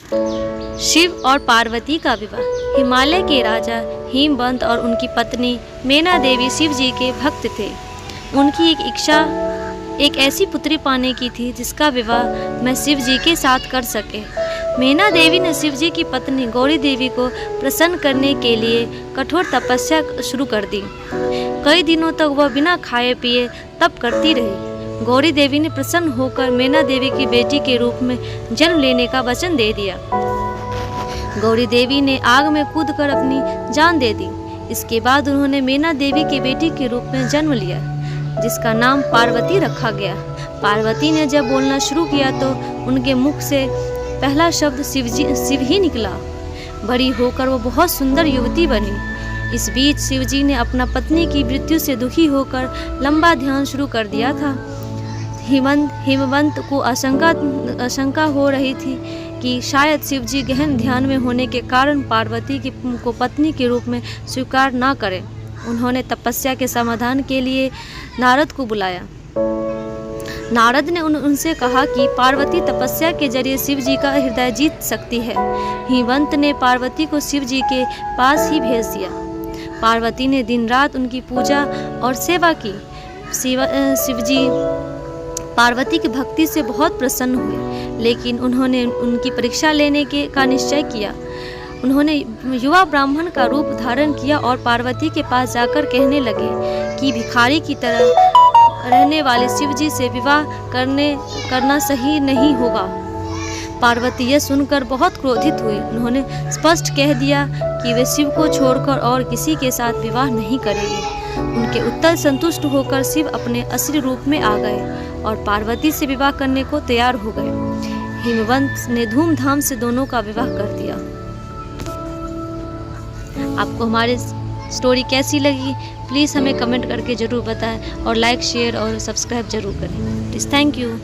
शिव और पार्वती का विवाह। हिमालय के राजा हिमवंत और उनकी पत्नी मेना देवी शिव जी के भक्त थे। उनकी एक इच्छा एक ऐसी पुत्री पाने की थी जिसका विवाह मैं शिव जी के साथ कर सके। मेना देवी ने शिव जी की पत्नी गौरी देवी को प्रसन्न करने के लिए कठोर तपस्या शुरू कर दी। कई दिनों तक वह बिना खाए पिए तप करती रही। गौरी देवी ने प्रसन्न होकर मेना देवी की बेटी के रूप में जन्म लेने का वचन दे दिया। गौरी देवी ने आग में कूदकर अपनी जान दे दी। इसके बाद उन्होंने मेना देवी की बेटी के रूप में जन्म लिया, जिसका नाम पार्वती रखा गया। पार्वती ने जब बोलना शुरू किया तो उनके मुख से पहला शब्द शिव ही निकला। बड़ी होकर वो बहुत सुंदर युवती बनी। इस बीच शिव जी ने अपना पत्नी की मृत्यु से दुखी होकर लंबा ध्यान शुरू कर दिया था। हिमवंत को आशंका हो रही थी कि शायद शिव जी गहन ध्यान में होने के कारण पार्वती को पत्नी के रूप में स्वीकार न करें। उन्होंने तपस्या के समाधान के लिए नारद को बुलाया। नारद ने उनसे कहा कि पार्वती तपस्या के जरिए शिव जी का हृदय जीत सकती है। हिमवंत ने पार्वती को शिव जी के पास ही भेज दिया। पार्वती ने दिन रात उनकी पूजा और सेवा की। शिव जी पार्वती की भक्ति से बहुत प्रसन्न हुए, लेकिन उन्होंने उनकी परीक्षा लेने का निश्चय किया। उन्होंने युवा ब्राह्मण का रूप धारण किया और पार्वती के पास जाकर कहने लगे कि भिखारी की तरह रहने वाले शिव जी से विवाह करना सही नहीं होगा। पार्वती यह सुनकर बहुत क्रोधित हुई। उन्होंने स्पष्ट कह दिया कि वे शिव को छोड़कर और किसी के साथ विवाह नहीं करेंगे। उनके उत्तर संतुष्ट होकर शिव अपने असली रूप में आ गए और पार्वती से विवाह करने को तैयार हो गए। हिमवंत ने धूमधाम से दोनों का विवाह कर दिया। आपको हमारी स्टोरी कैसी लगी प्लीज़ हमें कमेंट करके ज़रूर बताएं और लाइक शेयर और सब्सक्राइब जरूर करें। Please, thank you.